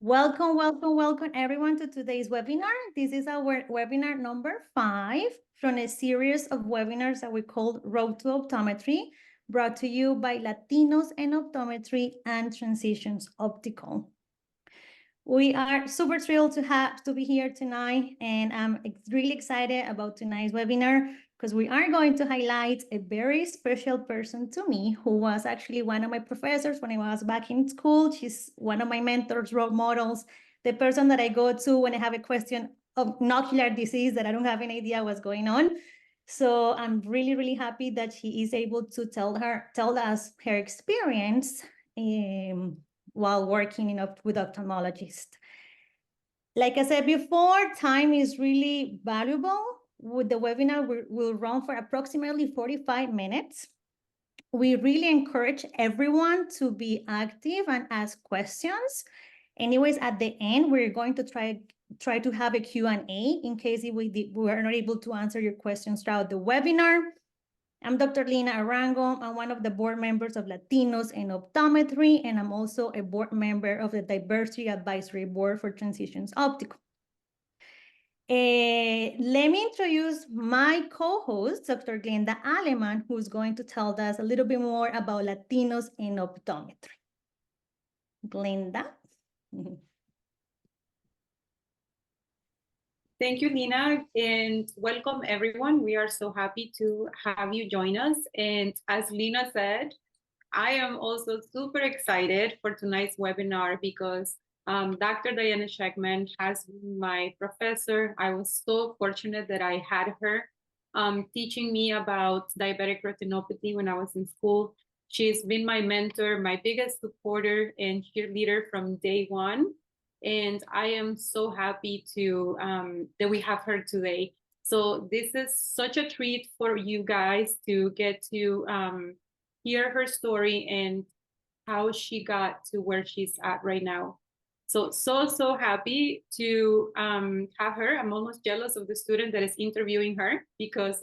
Welcome, welcome, welcome everyone to today's webinar. This is our webinar number 5 from a series of webinars that we call Road to Optometry, brought to you by Latinos and Optometry and Transitions Optical. We are super thrilled to be here tonight, and I'm really excited about tonight's webinar because we are going to highlight a very special person to me who was actually one of my professors when I was back in school. She's one of my mentors, role models, the person that I go to when I have a question of ocular disease that I don't have any idea what's going on. So I'm really, really happy that she is able to tell us her experience while working with ophthalmologists. Like I said before, time is really valuable. With the webinar, we'll run for approximately 45 minutes. We really encourage everyone to be active and ask questions. Anyways, at the end, we're going to try to have a Q&A in case we are not able to answer your questions throughout the webinar. I'm Dr. Lina Arango. I'm one of the board members of Latinos in Optometry, and I'm also a board member of the Diversity Advisory Board for Transitions Optical. Let me introduce my co-host, Dr. Glenda Aleman, who's going to tell us a little bit more about Latinos in Optometry. Glenda. Thank you, Lina, and welcome everyone. We are so happy to have you join us. And as Lina said, I am also super excited for tonight's webinar because Dr. Diana Shechtman has been my professor. I was so fortunate that I had her teaching me about diabetic retinopathy when I was in school. She's been my mentor, my biggest supporter and cheerleader from day one. And I am so happy to that we have her today. So this is such a treat for you guys to get to hear her story and how she got to where she's at right now. So happy to have her. I'm almost jealous of the student that is interviewing her because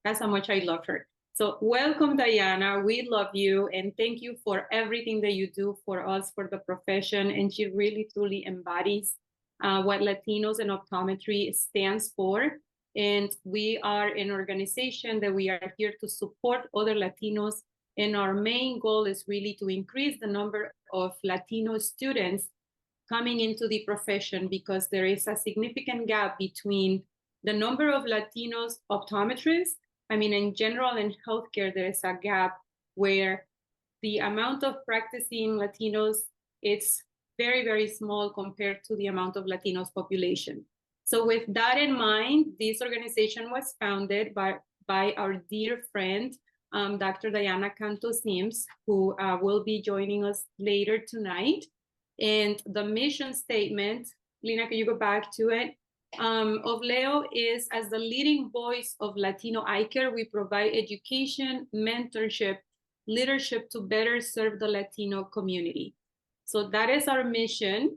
that's how much I love her. So welcome, Diana. We love you and thank you for everything that you do for us, for the profession. And she really, truly embodies what Latinos and Optometry stands for. And we are an organization that we are here to support other Latinos. And our main goal is really to increase the number of Latino students coming into the profession because there is a significant gap between the number of Latinos optometrists. I mean, in general, in healthcare, there is a gap where the amount of practicing Latinos, it's very, very small compared to the amount of Latinos population. So with that in mind, this organization was founded by our dear friend, Dr. Diana Canto-Sims, who will be joining us later tonight. And the mission statement, Lina, can you go back to it? Of Leo is, as the leading voice of Latino eye care, we provide education, mentorship, leadership to better serve the Latino community. So that is our mission.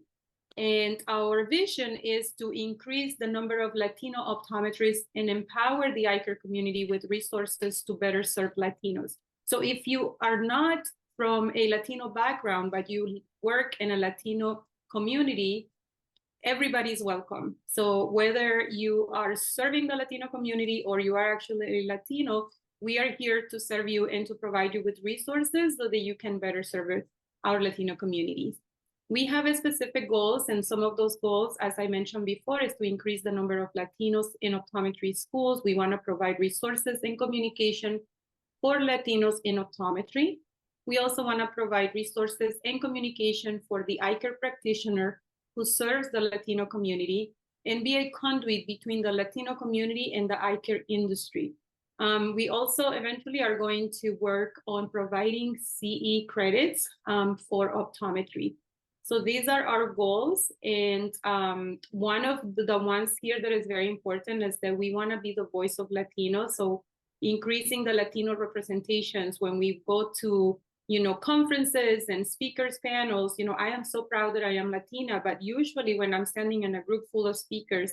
And our vision is to increase the number of Latino optometrists and empower the eye care community with resources to better serve Latinos. So if you are not from a Latino background, but you work in a Latino community, everybody's welcome. So whether you are serving the Latino community or you are actually a Latino, we are here to serve you and to provide you with resources so that you can better serve our Latino communities. We have specific goals, and some of those goals, as I mentioned before, is to increase the number of Latinos in optometry schools. We want to provide resources and communication for Latinos in optometry. We also want to provide resources and communication for the eye care practitioner who serves the Latino community and be a conduit between the Latino community and the eye care industry. We also eventually are going to work on providing CE credits for optometry. So these are our goals. And one of the ones here that is very important is that we want to be the voice of Latinos. So increasing the Latino representations when we go to conferences and speakers panels. I am so proud that I am Latina, but usually when I'm standing in a group full of speakers,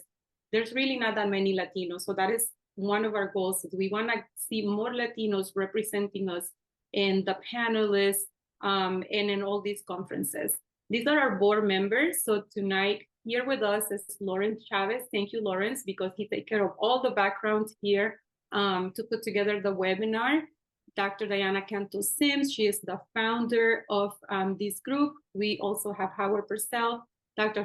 there's really not that many Latinos. So that is one of our goals, is we want to see more Latinos representing us in the panelists and in all these conferences. These are our board members. So tonight here with us is Lawrence Chavez. Thank you, Lawrence, because he takes care of all the background here to put together the webinar. Dr. Diana Cantu Sims, she is the founder of this group. We also have Howard Purcell, Dr.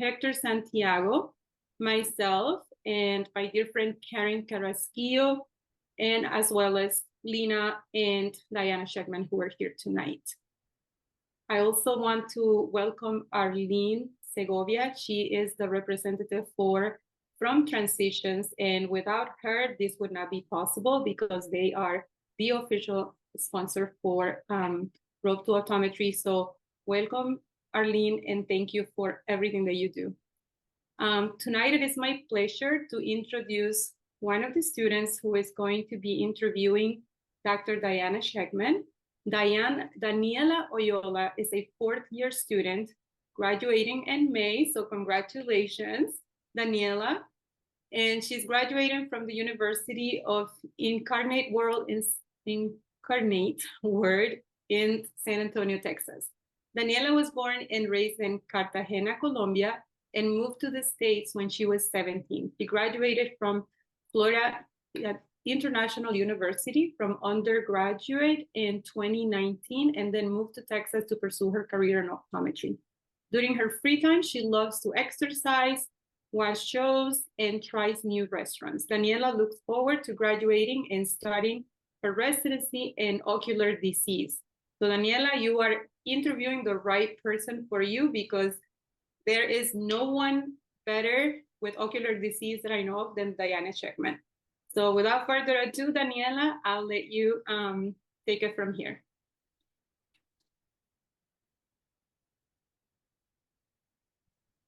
Hector Santiago, myself, and my dear friend Karen Carrasquillo, and as well as Lina and Diana Shechtman, who are here tonight. I also want to welcome Arlene Segovia. She is the representative from Transitions, and without her, this would not be possible because they are the official sponsor for Road to Optometry. So welcome, Arlene, and thank you for everything that you do. Tonight, it is my pleasure to introduce one of the students who is going to be interviewing Dr. Diana Shechtman. Daniela Oyola is a fourth-year student graduating in May, so congratulations, Daniela. And she's graduating from the University of Incarnate Word in San Antonio, Texas. Daniela was born and raised in Cartagena, Colombia, and moved to the States when she was 17. She graduated from Florida International University from undergraduate in 2019, and then moved to Texas to pursue her career in optometry. During her free time, she loves to exercise, watch shows, and tries new restaurants. Daniela looks forward to graduating and starting her residency in ocular disease. So Daniela, you are interviewing the right person for you because there is no one better with ocular disease that I know of than Diana Shechtman. So without further ado, Daniela, I'll let you take it from here.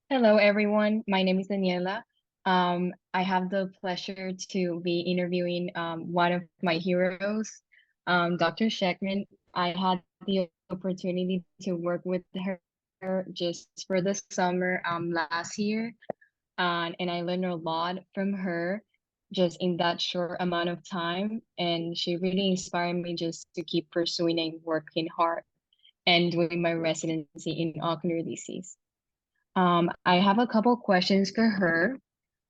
Hello, everyone. My name is Daniela. I have the pleasure to be interviewing one of my heroes, Dr. Shechtman. I had the opportunity to work with her just for the summer last year, and I learned a lot from her just in that short amount of time. And she really inspired me just to keep pursuing and working hard and doing my residency in ocular disease. I have a couple questions for her.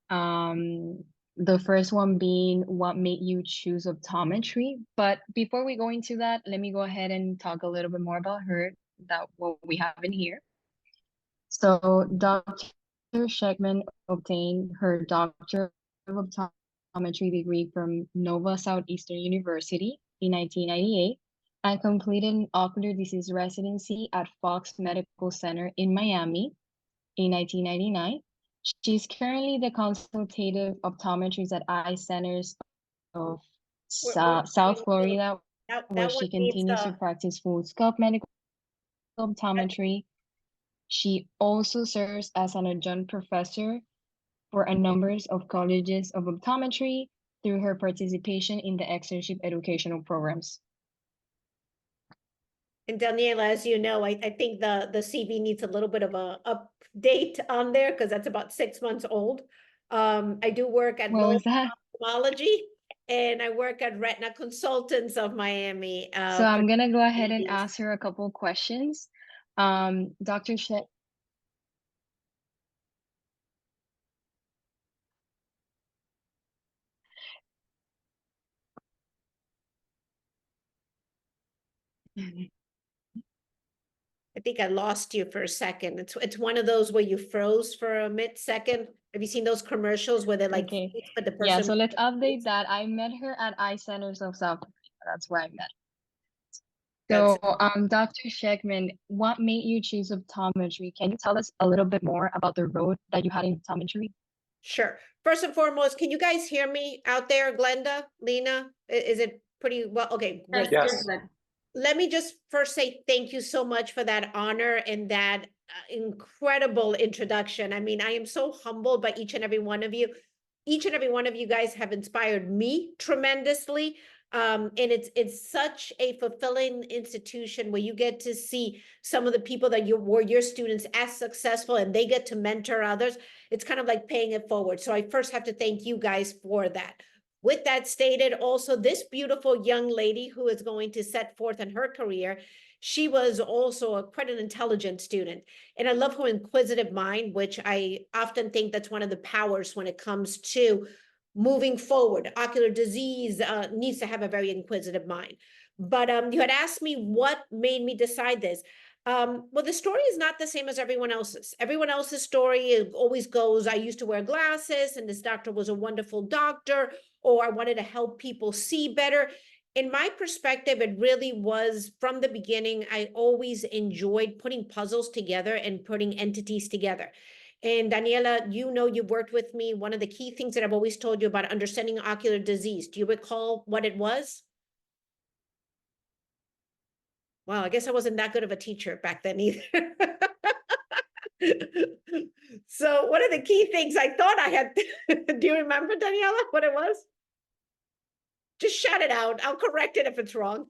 The first one being, what made you choose optometry? But before we go into that, let me go ahead and talk a little bit more about her, that what we have in here. So Dr. Shechtman obtained her Doctor of Optometry degree from Nova Southeastern University in 1998 and completed an ocular disease residency at Fox Medical Center in Miami in 1999. She's currently the consultative optometrist at eye centers of South Florida, where she continues to practice full scope medical optometry. She also serves as an adjunct professor for a number of colleges of optometry through her participation in the externship educational programs. And Daniela, as you know, I think the CV needs a little bit of a update on there because that's about 6 months old. I do work at ophthalmology, and I work at Retina Consultants of Miami. So I'm gonna go ahead and ask her a couple of questions. Dr. Shechtman. I think I lost you for a second. It's one of those where you froze for a mid-second. Have you seen those commercials where they're like, okay. but the person? Yeah, so let's update that. I met her at Eye Centers of South Africa. That's where I met her. So, Dr. Shechtman, what made you choose optometry? Can you tell us a little bit more about the road that you had in optometry? Sure. First and foremost, can you guys hear me out there, Glenda, Lena? Is it pretty well? Okay, great. Yes. Let me just first say thank you so much for that honor and that incredible introduction. I mean, I am so humbled by each and every one of you. Each and every one of you guys have inspired me tremendously. And it's such a fulfilling institution where you get to see some of the people that were your students as successful, and they get to mentor others. It's kind of like paying it forward. So I first have to thank you guys for that. With that stated, also, this beautiful young lady who is going to set forth in her career she was also quite an intelligent student. And I love her inquisitive mind, which I often think that's one of the powers when it comes to moving forward. Ocular disease needs to have a very inquisitive mind. But you had asked me what made me decide this. Well, the story is not the same as everyone else's. Everyone else's story always goes, I used to wear glasses and this doctor was a wonderful doctor, or I wanted to help people see better. In my perspective, it really was from the beginning, I always enjoyed putting puzzles together and putting entities together. And Daniela, you know, you've worked with me. One of the key things that I've always told you about understanding ocular disease. Do you recall what it was? Well, I guess I wasn't that good of a teacher back then either. So one of the key things I thought I had, do you remember, Daniela, what it was? Just shout it out. I'll correct it if it's wrong.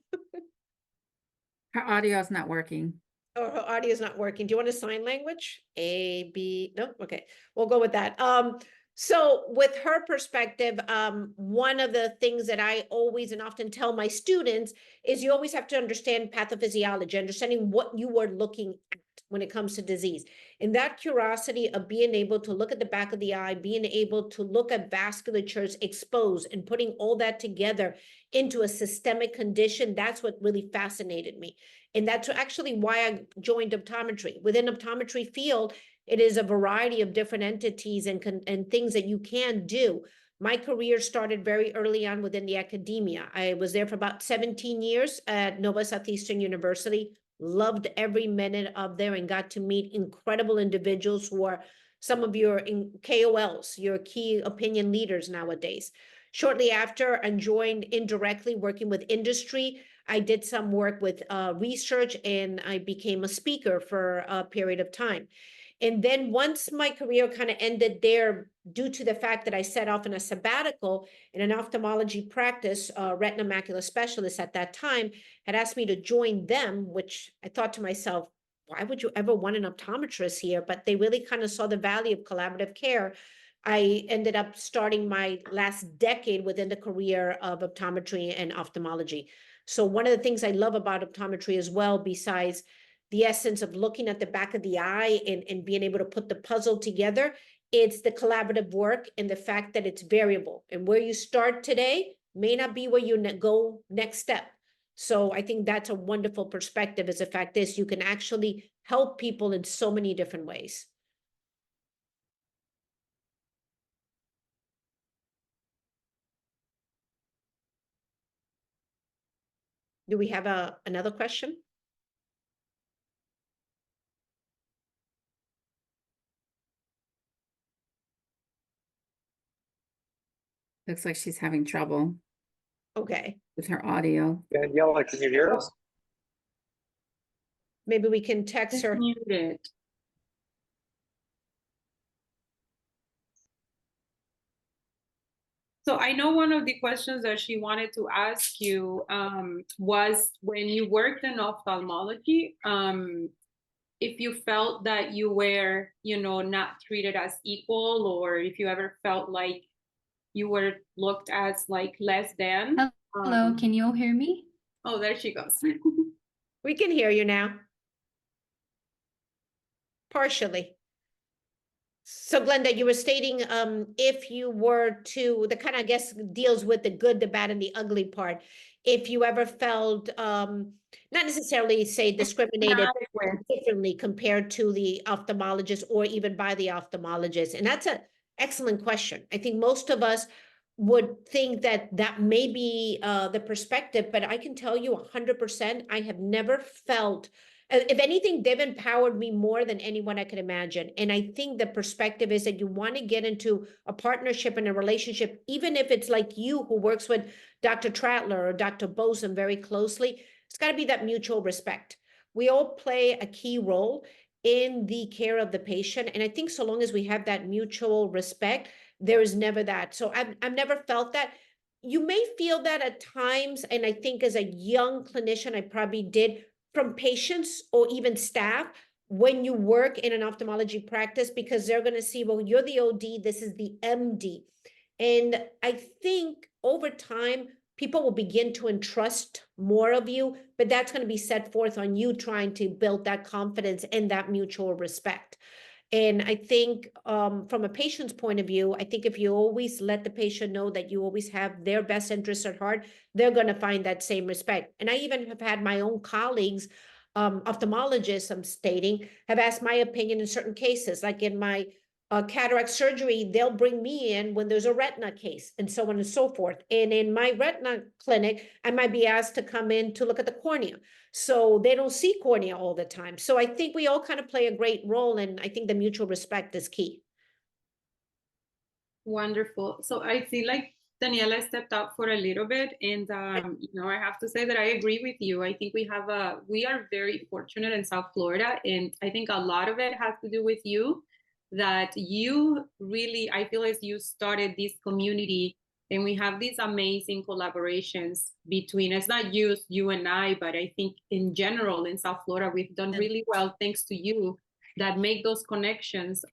Her audio is not working. Or her audio is not working. Do you want a sign language? A, B, no? Okay, we'll go with that. So with her perspective, one of the things that I always and often tell my students is you always have to understand pathophysiology, understanding what you are looking at when it comes to disease. And that curiosity of being able to look at the back of the eye, being able to look at vasculatures exposed and putting all that together into a systemic condition, that's what really fascinated me. And that's actually why I joined optometry. Within optometry field, it is a variety of different entities and things that you can do. My career started very early on within the academia. I was there for about 17 years at Nova Southeastern University, loved every minute of there and got to meet incredible individuals who are some of your KOLs, your key opinion leaders nowadays. Shortly after, I joined indirectly working with industry. I did some work with research and I became a speaker for a period of time. And then once my career kind of ended there, due to the fact that I set off in a sabbatical in an ophthalmology practice, retina macular specialist at that time had asked me to join them, which I thought to myself, why would you ever want an optometrist here? But they really kind of saw the value of collaborative care. I ended up starting my last decade within the career of optometry and ophthalmology. So one of the things I love about optometry as well, besides the essence of looking at the back of the eye and being able to put the puzzle together, it's the collaborative work and the fact that it's variable. And where you start today may not be where you go next step. So I think that's a wonderful perspective, is the fact is you can actually help people in so many different ways. Do we have another question? Looks like she's having trouble Okay, with her audio. Daniela, can you hear us? maybe we can text It's her. muted. So I know one of the questions that she wanted to ask you was when you worked in ophthalmology, if you felt that you were, not treated as equal, or if you ever felt like you were looked as like less than. Hello, can you all hear me? Oh, there she goes. We can hear you now. Partially. So Glenda, you were stating if you were to, the kind of, I guess, deals with the good, the bad, and the ugly part. If you ever felt, not necessarily say discriminated differently compared to the ophthalmologist or even by the ophthalmologist. And that's an excellent question. I think most of us would think that that may be the perspective, but I can tell you 100%, I have never felt, if anything, they've empowered me more than anyone I could imagine. And I think the perspective is that you want to get into a partnership and a relationship, even if it's like you who works with Dr. Tratler or Dr. Boson very closely, it's got to be that mutual respect. We all play a key role in the care of the patient. And I think so long as we have that mutual respect, there is never that. So I've never felt that. You may feel that at times, and I think as a young clinician, I probably did, from patients or even staff when you work in an ophthalmology practice, because they're going to see, well, you're the OD, this is the MD. And I think over time, people will begin to entrust more of you, but that's going to be set forth on you trying to build that confidence and that mutual respect. And I think from a patient's point of view, I think if you always let the patient know that you always have their best interests at heart, they're going to find that same respect. And I even have had my own colleagues, ophthalmologists, I'm stating, have asked my opinion in certain cases, like in my cataract surgery, they'll bring me in when there's a retina case and so on and so forth. And in my retina clinic, I might be asked to come in to look at the cornea. So they don't see cornea all the time. So I think we all kind of play a great role, and I think the mutual respect is key. Wonderful. So I feel like Daniela stepped out for a little bit, and I have to say that I agree with you. I think we are very fortunate in South Florida, and I think a lot of it has to do with you, that you really, I feel as you started this community, and we have these amazing collaborations between, it's not just you and I, but I think in general in South Florida, we've done really well thanks to you, that make those connections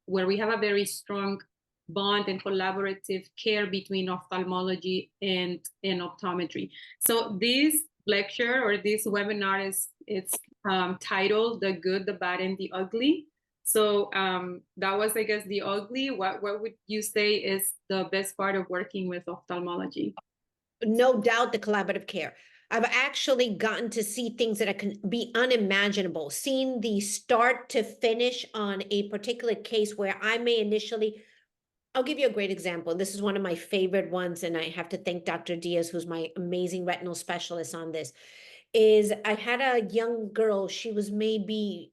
where we have a very strong bond and collaborative care between ophthalmology and optometry. So this lecture or this webinar it's titled "The Good, the Bad, and the Ugly." So that was, I guess, the ugly. What would you say is the best part of working with ophthalmology? No doubt the collaborative care. I've actually gotten to see things that can be unimaginable, seeing the start to finish on a particular case where I may initially, I'll give you a great example. This is one of my favorite ones, and I have to thank Dr. Diaz, who's my amazing retinal specialist on this, is I had a young girl, she was maybe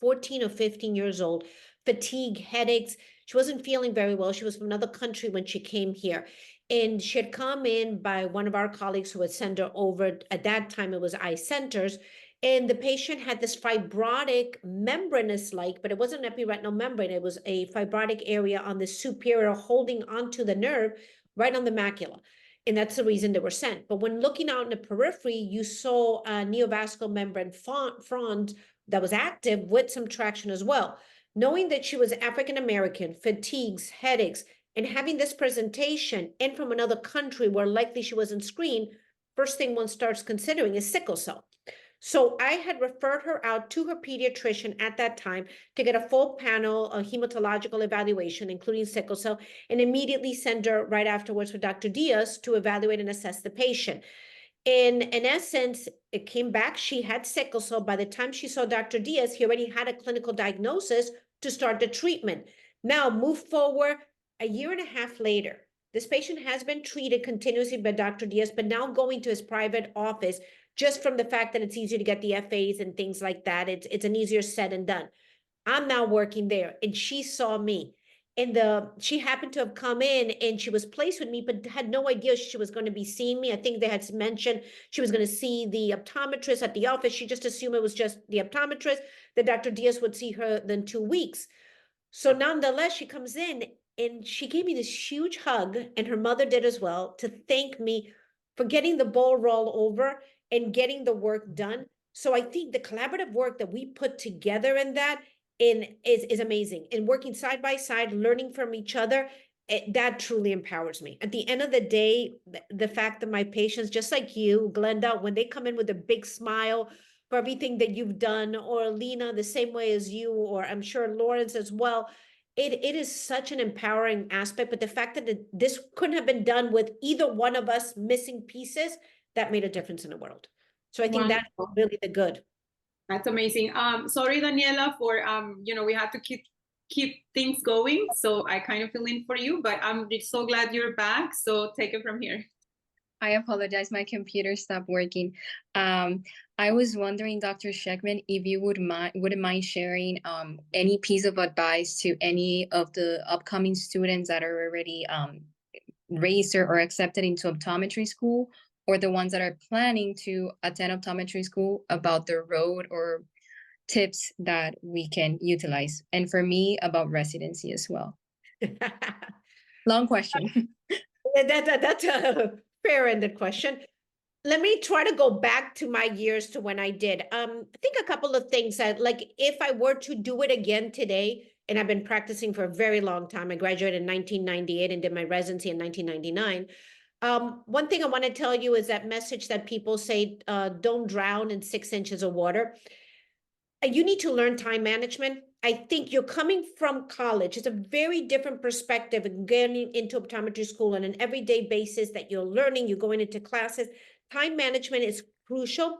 14 or 15 years old, fatigue, headaches. She wasn't feeling very well. She was from another country when she came here. And she had come in by one of our colleagues who had sent her over. At that time, it was eye centers. And the patient had this fibrotic membranous-like, but it wasn't an epiretinal membrane. It was a fibrotic area on the superior holding onto the nerve right on the macula. And that's the reason they were sent. But when looking out in the periphery, you saw a neovascular membrane frond that was active with some traction as well. Knowing that she was African-American, fatigues, headaches, and having this presentation and from another country where likely she wasn't screened, first thing one starts considering is sickle cell. So I had referred her out to her pediatrician at that time to get a full panel, a hematological evaluation, including sickle cell, and immediately send her right afterwards for Dr. Diaz to evaluate and assess the patient. In essence, it came back, she had sickle cell. By the time she saw Dr. Diaz, he already had a clinical diagnosis to start the treatment. Now, move forward a year and a half later. This patient has been treated continuously by Dr. Diaz, but now going to his private office just from the fact that it's easier to get the FAs and things like that. It's an easier said and done. I'm now working there, and she saw me. And she happened to have come in and she was placed with me, but had no idea she was going to be seeing me. I think they had mentioned she was going to see the optometrist at the office. She just assumed it was just the optometrist, that Dr. Diaz would see her in 2 weeks. So nonetheless, she comes in and she gave me this huge hug, and her mother did as well, to thank me for getting the ball roll over and getting the work done. So I think the collaborative work that we put together in that is amazing. And working side by side, learning from each other, that truly empowers me. At the end of the day, the fact that my patients, just like you, Glenda, when they come in with a big smile for everything that you've done, or Lena, the same way as you, or I'm sure Lawrence as well, it is such an empowering aspect. But the fact that this couldn't have been done with either one of us missing pieces, that made a difference in the world. So I think that's really the good. That's amazing. Sorry, Daniela, for we have to keep things going. So I kind of feel in for you, but I'm so glad you're back. So take it from here. I apologize, my computer stopped working. I was wondering, Dr. Shechtman, if you wouldn't mind sharing any piece of advice to any of the upcoming students that are already raised or accepted into optometry school, or the ones that are planning to attend optometry school, about the road or tips that we can utilize. And for me, about residency as well. Long question. That's a fair-ended question. Let me try to go back to my years to when I did. I think a couple of things that, like, if I were to do it again today, and I've been practicing for a very long time. I graduated in 1998 and did my residency in 1999. One thing I want to tell you is that message that people say, don't drown in 6 inches of water. You need to learn time management. I think you're coming from college. It's a very different perspective and getting into optometry school on an everyday basis that you're learning, you're going into classes. Time management is crucial.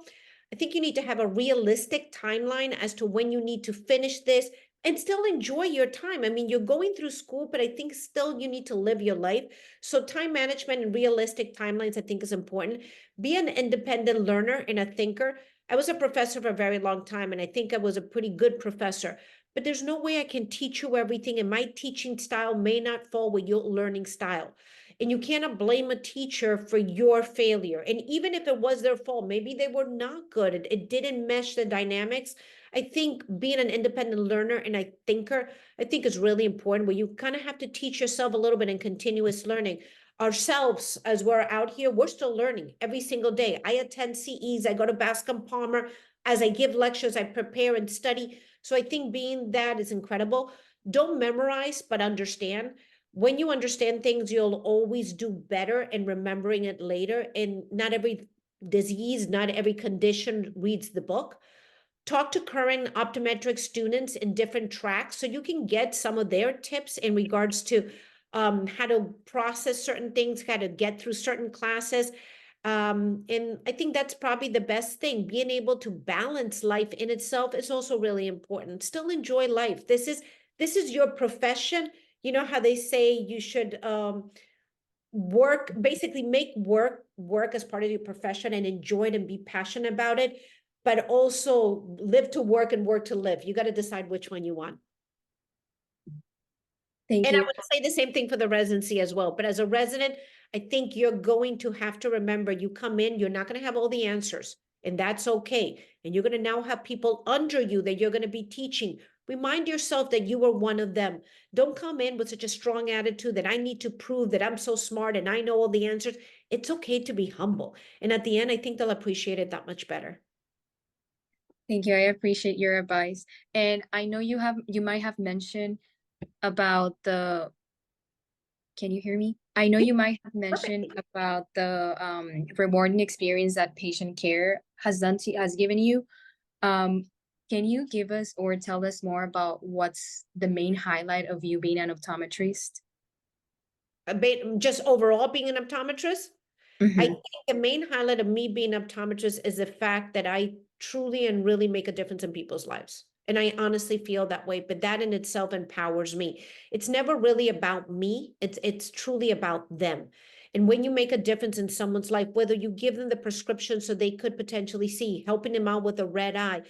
I think you need to have a realistic timeline as to when you need to finish this and still enjoy your time. I mean, you're going through school, but I think still you need to live your life. So time management and realistic timelines, I think, is important. Be an independent learner and a thinker. I was a professor for a very long time, and I think I was a pretty good professor, but there's no way I can teach you everything, and my teaching style may not fall with your learning style. And you cannot blame a teacher for your failure. And even if it was their fault, maybe they were not good, it didn't mesh the dynamics. I think being an independent learner and a thinker, I think is really important, where you kind of have to teach yourself a little bit in continuous learning. Ourselves, as we're out here, we're still learning every single day. I attend CEs, I go to Bascom Palmer. As I give lectures, I prepare and study. So I think being that is incredible. Don't memorize, but understand. When you understand things, you'll always do better in remembering it later. And not every disease, not every condition reads the book. Talk to current optometric students in different tracks so you can get some of their tips in regards to how to process certain things, how to get through certain classes. And I think that's probably the best thing. Being able to balance life in itself is also really important. Still enjoy life. This is your profession. You know how they say you should work, basically make work as part of your profession and enjoy it and be passionate about it, but also live to work and work to live. You got to decide which one you want. Thank And I you. would say the same thing for the residency as well. But as a resident, I think you're going to have to remember, you come in, you're not going to have all the answers, and that's okay. And you're going to now have people under you that you're going to be teaching. Remind yourself that you were one of them. Don't come in with such a strong attitude that I need to prove that I'm so smart and I know all the answers. It's okay to be humble. And at the end, I think they'll appreciate it that much better. Thank you. I appreciate your advice. And I know you might have mentioned about can you hear me? I know you might have mentioned about the rewarding experience that patient care has given you. Can you give us or tell us more about what's the main highlight of you being an optometrist? Just overall being an optometrist? I Mhm. think the main highlight of me being an optometrist is the fact that I truly and really make a difference in people's lives. And I honestly feel that way, but that in itself empowers me. It's never really about me. It's truly about them. And when you make a difference in someone's life, whether you give them the prescription so they could potentially see, helping them out with a red eye,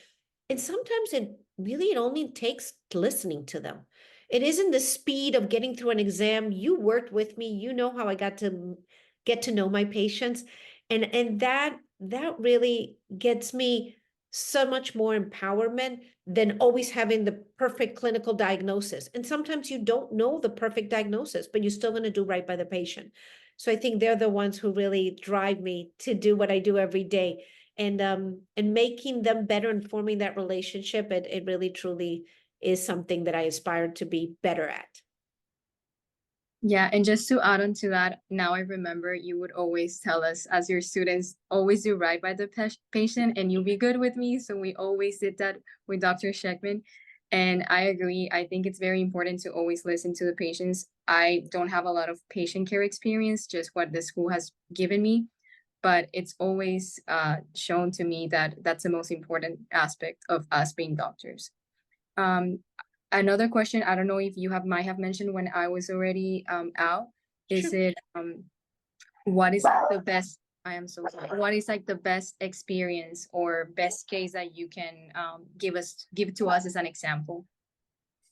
and sometimes it only takes listening to them. It isn't the speed of getting through an exam. You worked with me, you know how I got to get to know my patients. And that really gets me so much more empowerment than always having the perfect clinical diagnosis. And sometimes you don't know the perfect diagnosis, but you're still going to do right by the patient. So I think they're the ones who really drive me to do what I do every day. And making them better and forming that relationship, it really truly is something that I aspire to be better at. Yeah, and just to add on to that, now I remember you would always tell us as your students, always do right by the patient and you'll be good with me. So we always did that with Dr. Shechtman. And I agree. I think it's very important to always listen to the patients. I don't have a lot of patient care experience, just what the school has given me. But it's always shown to me that that's the most important aspect of us being doctors. Another question, I don't know if you might have mentioned when I was already out, is Sure. it what is the best, I am so sorry, what is like the best experience or best case that you can give to us as an example?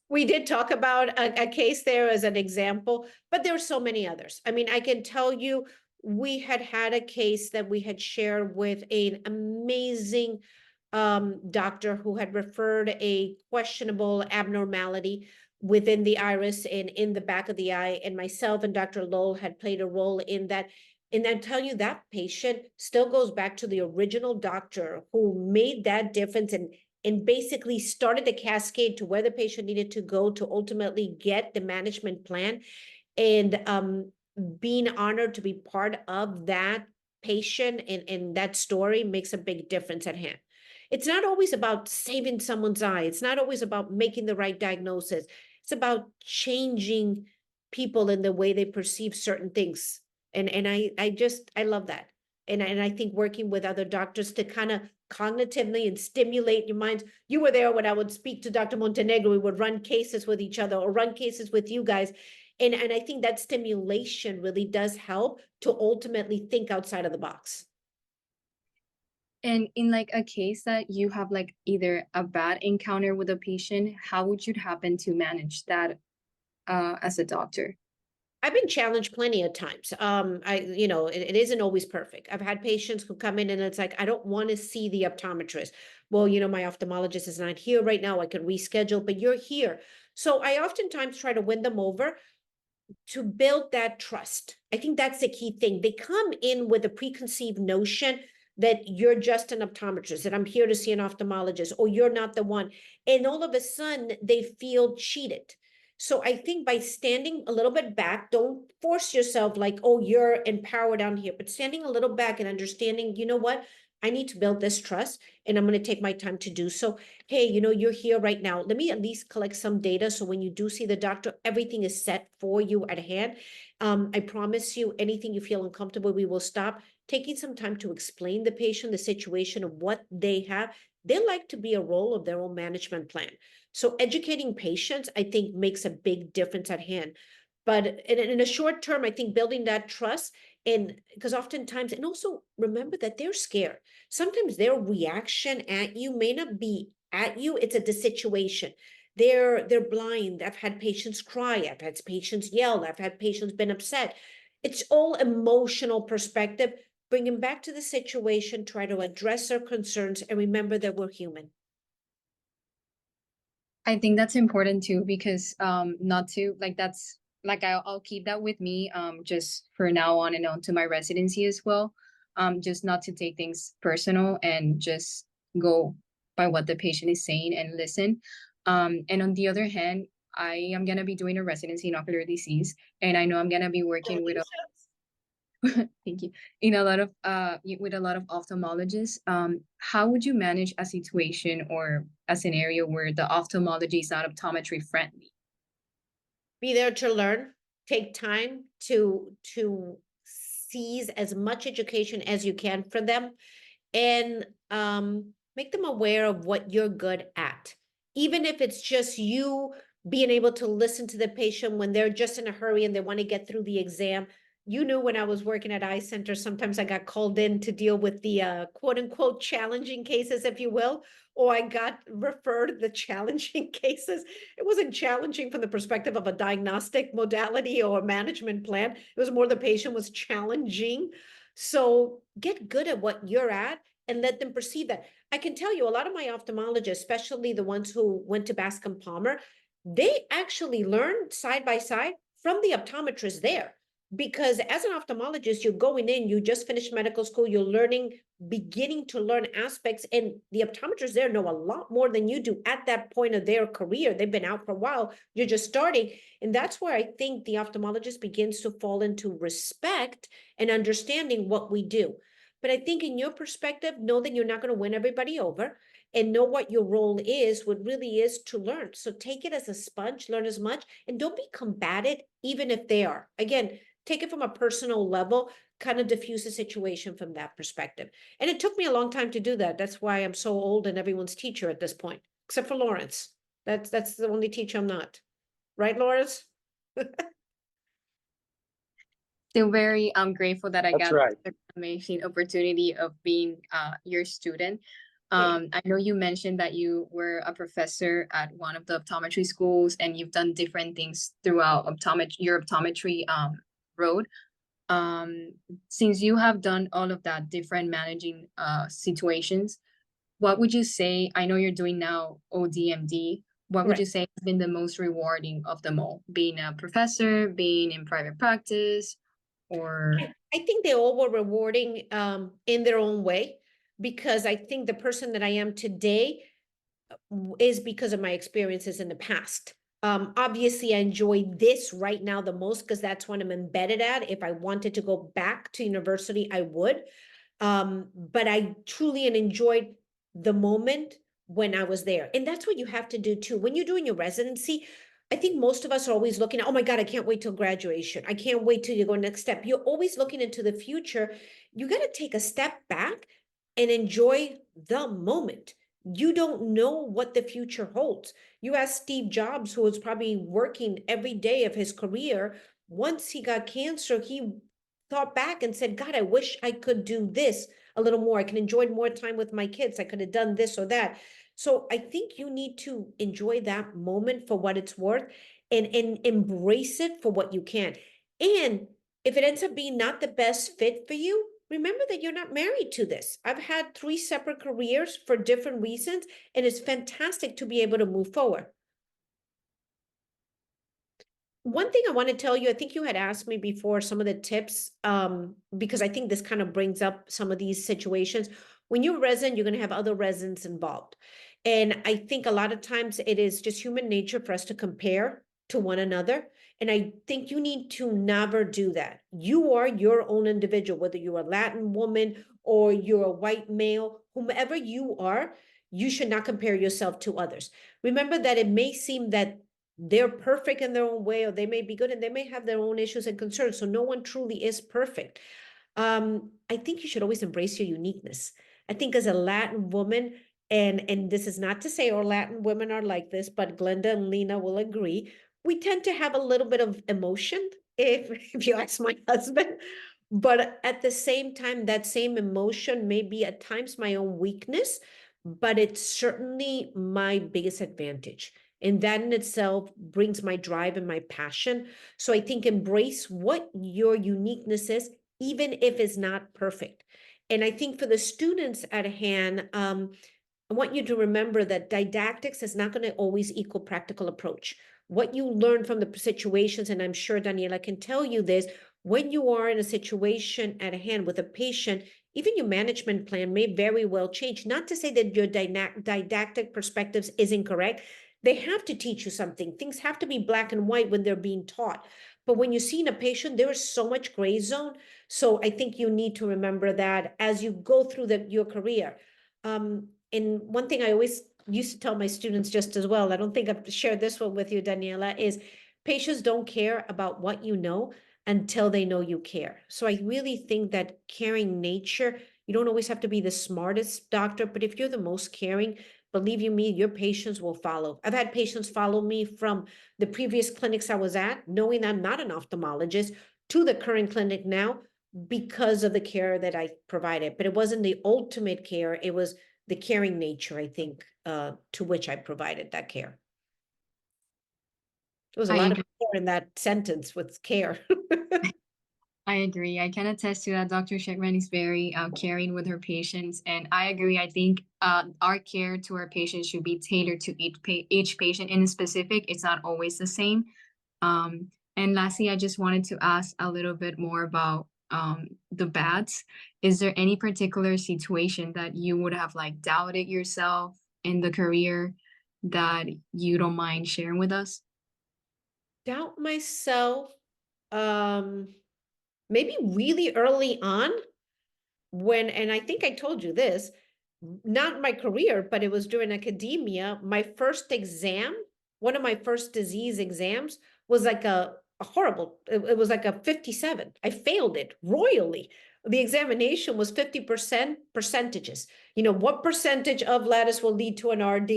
We did talk about a case there as an example, but there are so many others. I mean, I can tell you, we had a case that we had shared with an amazing doctor who had referred a questionable abnormality within the iris and in the back of the eye. And myself and Dr. Lowell had played a role in that. And I tell you, that patient still goes back to the original doctor who made that difference and basically started the cascade to where the patient needed to go to ultimately get the management plan. And being honored to be part of that patient and that story makes a big difference at hand. It's not always about saving someone's eye. It's not always about making the right diagnosis. It's about changing people in the way they perceive certain things. And I love that. And I think working with other doctors to kind of cognitively and stimulate your minds. You were there when I would speak to Dr. Montenegro. We would run cases with each other or run cases with you guys. And I think that stimulation really does help to ultimately think outside of the box. And in like a case that you have like either a bad encounter with a patient, how would you happen to manage that as a doctor? I've been challenged plenty of times. It isn't always perfect. I've had patients who come in and it's like, I don't want to see the optometrist. Well, my ophthalmologist is not here right now. I could reschedule, but you're here. So I oftentimes try to win them over to build that trust. I think that's the key thing. They come in with a preconceived notion that you're just an optometrist, that I'm here to see an ophthalmologist, or you're not the one. And all of a sudden they feel cheated. So I think by standing a little bit back, don't force yourself like, oh, you're empowered down here, but standing a little back and understanding, you know what? I need to build this trust and I'm going to take my time to do so. Hey, you're here right now. Let me at least collect some data. So when you do see the doctor, everything is set for you at hand. I promise you, anything you feel uncomfortable, we will stop. Taking some time to explain the patient, the situation of what they have. They like to be a role of their own management plan. So educating patients, I think, makes a big difference at hand. But in a short term, I think building that trust, and because oftentimes, and also remember that they're scared. Sometimes their reaction at you may not be at you, it's at the situation. They're blind. I've had patients cry, I've had patients yell, I've had patients been upset. It's all emotional perspective. Bring them back to the situation, try to address their concerns, and remember that we're human. I think that's important too, because not to like that's like I'll keep that with me just for now on and on to my residency as well. Just not to take things personal and just go by what the patient is saying and listen. And on the other hand, I am gonna be doing a residency in ocular disease, and I know I'm gonna be working with thank you. In a lot of with a lot of ophthalmologists, how would you manage a situation or a scenario where the ophthalmology is not optometry friendly? Be there to learn. Take time to seize as much education as you can for them, and make them aware of what you're good at. Even if it's just you being able to listen to the patient when they're just in a hurry and they want to get through the exam. When I was working at Eye Center, sometimes I got called in to deal with the quote unquote challenging cases, if you will, or I got referred the challenging cases. It wasn't challenging from the perspective of a diagnostic modality or a management plan. It was more the patient was challenging. So get good at what you're at and let them perceive that. I can tell you a lot of my ophthalmologists, especially the ones who went to Bascom Palmer, they actually learned side by side from the optometrist there. Because as an ophthalmologist, you're going in, you just finished medical school, you're beginning to learn aspects, and the optometrists there know a lot more than you do at that point of their career. They've been out for a while, you're just starting. And that's where I think the ophthalmologist begins to fall into respect and understanding what we do. But I think in your perspective, know that you're not going to win everybody over and know what your role is, what really is to learn. So take it as a sponge, learn as much, and don't be combative, even if they are. Again, take it from a personal level, kind of diffuse the situation from that perspective. And it took me a long time to do that. That's why I'm so old and everyone's teacher at this point, except for Lawrence. That's the only teacher I'm not. Right, Lawrence? Still very grateful that I That's got right. the amazing opportunity of being your student. I know you mentioned that you were a professor at one of the optometry schools and you've done different things throughout your optometry road. Since you have done all of that different managing situations, what would you say, I know you're doing now ODMD, what would you say has been the most rewarding of them all? Being a professor, being in private practice, or? I think they all were rewarding in their own way, because I think the person that I am today is because of my experiences in the past. Obviously, I enjoy this right now the most because that's what I'm embedded at. If I wanted to go back to university, I would. But I truly enjoyed the moment when I was there. And that's what you have to do too. When you're doing your residency, I think most of us are always looking at, oh my God, I can't wait till graduation. I can't wait till you go next step. You're always looking into the future. You got to take a step back and enjoy the moment. You don't know what the future holds. You ask Steve Jobs, who was probably working every day of his career. Once he got cancer, he thought back and said, God, I wish I could do this a little more. I can enjoy more time with my kids. I could have done this or that. So I think you need to enjoy that moment for what it's worth and embrace it for what you can. And if it ends up being not the best fit for you, remember that you're not married to this. I've had 3 separate careers for different reasons, and it's fantastic to be able to move forward. One thing I want to tell you, I think you had asked me before some of the tips, because I think this kind of brings up some of these situations. When you're a resident, you're going to have other residents involved. And I think a lot of times it is just human nature for us to compare to one another. And I think you need to never do that. You are your own individual, whether you're a Latin woman or you're a white male, whomever you are, you should not compare yourself to others. Remember that it may seem that they're perfect in their own way, or they may be good and they may have their own issues and concerns. So no one truly is perfect. I think you should always embrace your uniqueness. I think as a Latin woman, and this is not to say all Latin women are like this, but Glenda and Lena will agree, we tend to have a little bit of emotion, if you ask my husband. But at the same time, that same emotion may be at times my own weakness, but it's certainly my biggest advantage. And that in itself brings my drive and my passion. So I think embrace what your uniqueness is, even if it's not perfect. And I think for the students at hand, I want you to remember that didactics is not going to always equal practical approach. What you learn from the situations, and I'm sure Daniela can tell you this, when you are in a situation at hand with a patient, even your management plan may very well change. Not to say that your didactic perspectives is incorrect. They have to teach you something. Things have to be black and white when they're being taught. But when you're seeing a patient, there is so much gray zone. So I think you need to remember that as you go through your career. And one thing I always used to tell my students just as well, I don't think I've shared this one with you, Daniela, is patients don't care about what you know until they know you care. So I really think that caring nature, you don't always have to be the smartest doctor, but if you're the most caring, believe you me, your patients will follow. I've had patients follow me from the previous clinics I was at, knowing I'm not an ophthalmologist, to the current clinic now because of the care that I provided. But it wasn't the ultimate care, it was the caring nature, I think, to which I provided that care. There was a I lot agree. of care in that sentence with care. I agree. I can attest to that. Dr. Shechtman is very caring with her patients, and I agree. I think our care to our patients should be tailored to each patient in specific. It's not always the same. And lastly, I just wanted to ask a little bit more about the bats. Is there any particular situation that you would have like doubted yourself in the career that you don't mind sharing with us? Doubt myself, maybe really early on when, and I think I told you this, not my career, but it was during academia, my first exam, one of my first disease exams was like a horrible, it was like a 57. I failed it royally. The examination was 50% percentages. You know, what percentage of lattice will lead to an RD?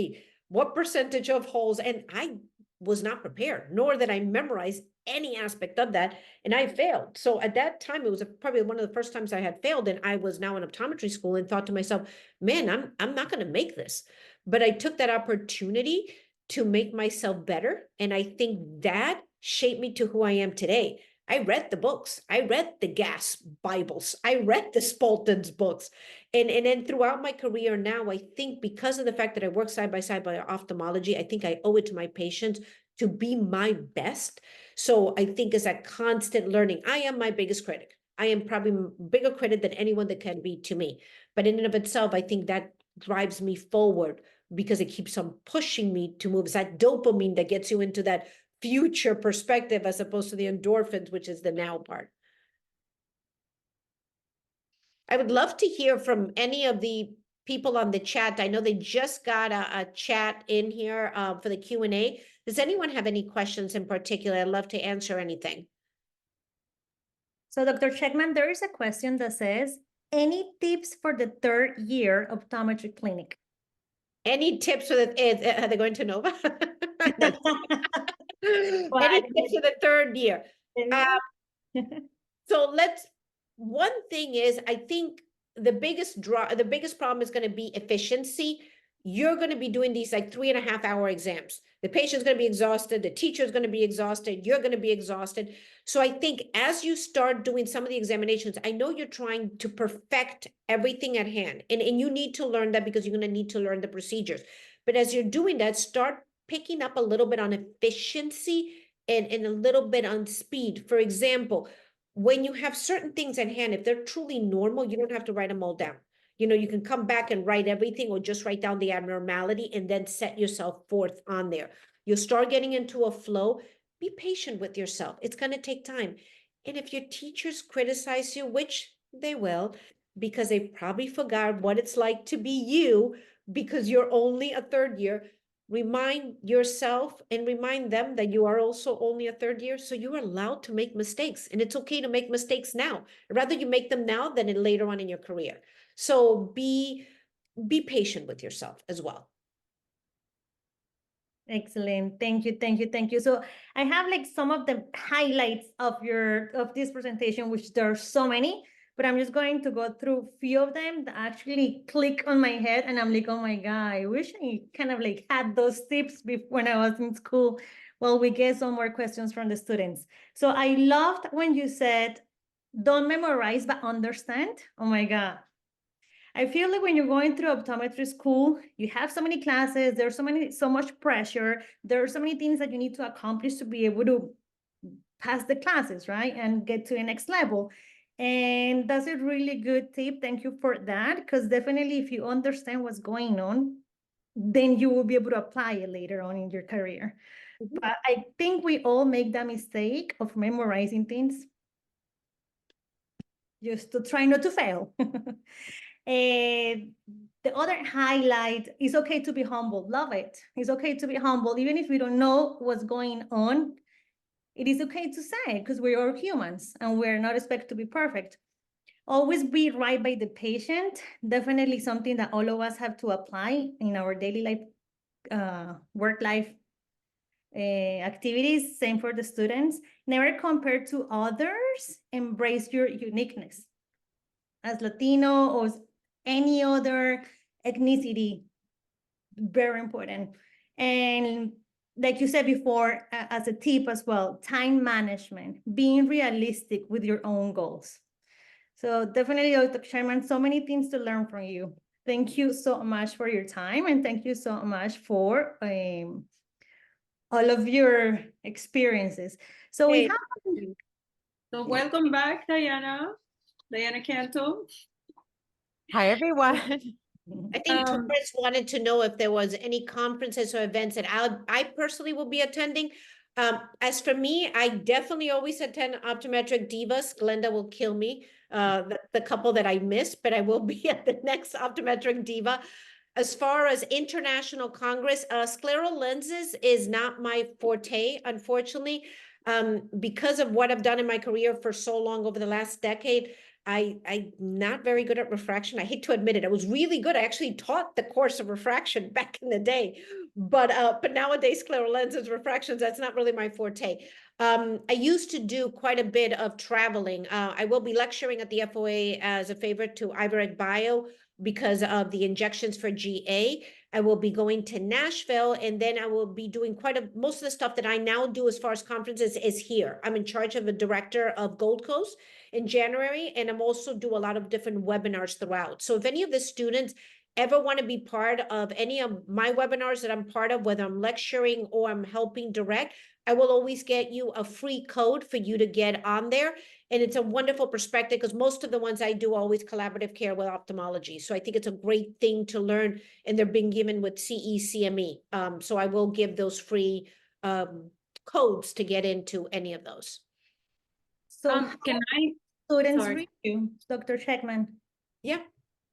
What percentage of holes? And I was not prepared, nor that I memorized any aspect of that, and I failed. So at that time, it was probably one of the first times I had failed, and I was now in optometry school and thought to myself, man, I'm not going to make this. But I took that opportunity to make myself better, and I think that shaped me to who I am today. I read the books. I read the Gas Bibles. I read the Spalton's books. And then throughout my career now, I think because of the fact that I work side by side by ophthalmology, I think I owe it to my patients to be my best. So I think it's a constant learning. I am my biggest critic. I am probably a bigger critic than anyone that can be to me. But in and of itself, I think that drives me forward because it keeps on pushing me to move. It's that dopamine that gets you into that future perspective as opposed to the endorphins, which is the now part. I would love to hear from any of the people on the chat. I know they just got a chat in here for the Q&A. Does anyone have any questions in particular? I'd love to answer anything. So Dr. Shechtman, there is a question that says, any tips for the third year optometry clinic? Any tips for the, are they going to Nova? Any tips for the third year? So one thing is, I think the biggest problem is going to be efficiency. You're going to be doing these like 3.5-hour exams. The patient's going to be exhausted. The teacher's going to be exhausted. You're going to be exhausted. So I think as you start doing some of the examinations, I know you're trying to perfect everything at hand. And you need to learn that because you're going to need to learn the procedures. But as you're doing that, start picking up a little bit on efficiency and a little bit on speed. For example, when you have certain things at hand, if they're truly normal, you don't have to write them all down. You know, you can come back and write everything or just write down the abnormality and then set yourself forth on there. You'll start getting into a flow. Be patient with yourself. It's going to take time. And if your teachers criticize you, which they will, because they probably forgot what it's like to be you because you're only a third year, remind yourself and remind them that you are also only a third year, so you are allowed to make mistakes, and it's okay to make mistakes now. Rather you make them now than later on in your career. So be patient with yourself as well. Excellent. Thank you. Thank you. Thank you. So I have like some of the highlights of this presentation, which there are so many, but I'm just going to go through a few of them that actually click on my head, and I'm like, oh my God, I wish I kind of like had those tips when I was in school. Well, we get some more questions from the students. So I loved when you said, don't memorize, but understand. Oh my God. I feel like when you're going through optometry school, you have so many classes, there's so much pressure, there are so many things that you need to accomplish to be able to pass the classes, right? And get to the next level. And that's a really good tip. Thank you for that. Because definitely if you understand what's going on, then you will be able to apply it later on in your career. Mm-hmm. But I think we all make that mistake of memorizing things just to try not to fail. And the other highlight is okay to be humble. Love it. It's okay to be humble. Even if we don't know what's going on, it is okay to say, because we are humans and we're not expected to be perfect. Always be right by the patient. Definitely something that all of us have to apply in our daily life, work life activities. Same for the students. Never compare to others. Embrace your uniqueness. As Latino or any other ethnicity, very important. And like you said before, as a tip as well, time management, being realistic with your own goals. So definitely, Dr. Sherman, so many things to learn from you. Thank you so much for your time, and thank you so much for all of your experiences. So we have. So welcome back, Diana Canto. Hi, everyone. I think Taurus wanted to know if there was any conferences or events that I personally will be attending. As for me, I definitely always attend Optometric Divas. Glenda will kill me, the couple that I missed, but I will be at the next Optometric Diva. As far as international congress, scleral lenses is not my forte, unfortunately, because of what I've done in my career for so long over the last decade. I'm not very good at refraction. I hate to admit it. I was really good. I actually taught the course of refraction back in the day, but nowadays scleral lenses, refractions, that's not really my forte. I used to do quite a bit of traveling. I will be lecturing at the FOA as a favor to Iveric Bio because of the injections for GA. I will be going to Nashville, and then I will be doing most of the stuff that I now do as far as conferences is here. I'm in charge of a director of Gold Coast in January, and I'm also do a lot of different webinars throughout. So if any of the students ever want to be part of any of my webinars that I'm part of, whether I'm lecturing or I'm helping direct, I will always get you a free code for you to get on there. And it's a wonderful perspective because most of the ones I do always collaborative care with ophthalmology. So I think it's a great thing to learn, and they're being given with CE, CME. So I will give those free codes to get into any of those. So Can I? students sorry. reach you, Dr. Shechtman? Yeah.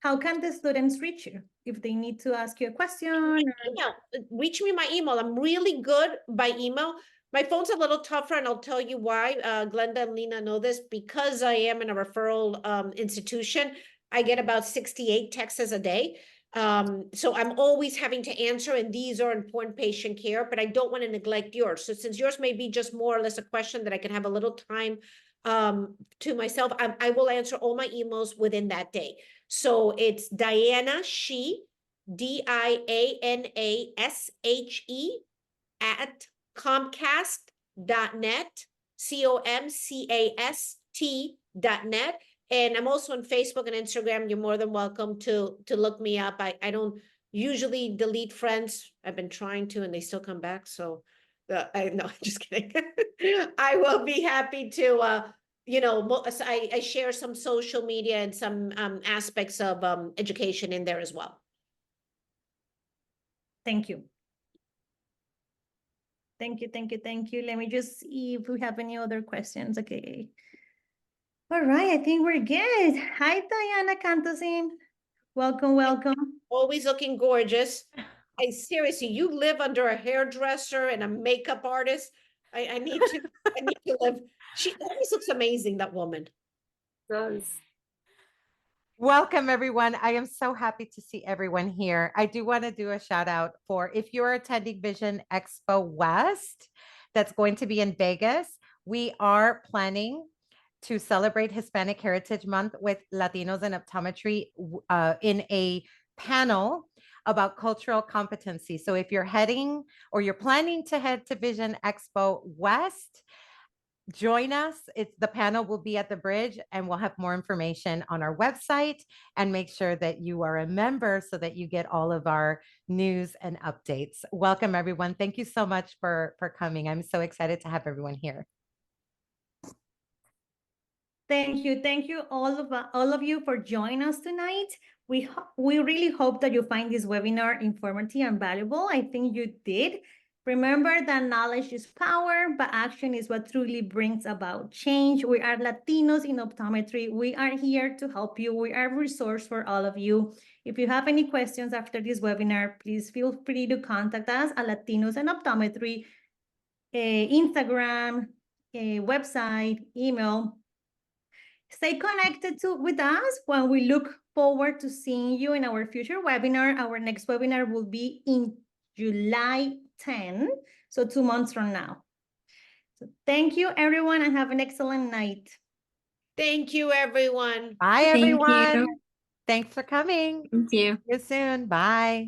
How can the students reach you if they need to ask you a question? Or... Email. Reach me my email. I'm really good by email. My phone's a little tougher, and I'll tell you why. Glenda and Lena know this. Because I am in a referral institution, I get about 68 texts a day. So I'm always having to answer, and these are important patient care, but I don't want to neglect yours. So since yours may be just more or less a question that I can have a little time to myself, I will answer all my emails within that day. So it's Diana She, DIANASHE at Comcast.net, COMCAST.net. And I'm also on Facebook and Instagram. You're more than welcome to look me up. I don't usually delete friends. I've been trying to, and they still come back. So I'm just kidding. I will be happy to I share some social media and some aspects of education in there as well. Thank you. Thank you, thank you, thank you. Let me just see if we have any other questions. Okay. All right, I think we're good. Hi, Diana Cantosin. Welcome, welcome. Always looking gorgeous. Seriously, you live under a hairdresser and a makeup artist. I need to live. She always looks amazing, that woman. Does. Welcome, everyone. I am so happy to see everyone here. I do want to do a shout out for if you're attending Vision Expo West, that's going to be in Vegas. We are planning to celebrate Hispanic Heritage Month with Latinos in Optometry in a panel about cultural competency. So if you're heading or you're planning to head to Vision Expo West, join us. The panel will be at the bridge, and we'll have more information on our website, and make sure that you are a member so that you get all of our news and updates. Welcome, everyone. Thank you so much for coming. I'm so excited to have everyone here. Thank you all of you for joining us tonight. We really hope that you find this webinar informative and valuable. I think you did. Remember that knowledge is power, but action is what truly brings about change. We are Latinos in Optometry. We are here to help you. We are a resource for all of you. If you have any questions after this webinar, please feel free to contact us at Latinos in Optometry, Instagram, website, email. Stay connected with us when we look forward to seeing you in our future webinar. Our next webinar will be in July 10, so 2 months from now. So thank you, everyone, and have an excellent night. Thank you, everyone. Bye, Thank everyone. you. Thanks for coming. Thank you. See you soon. Bye.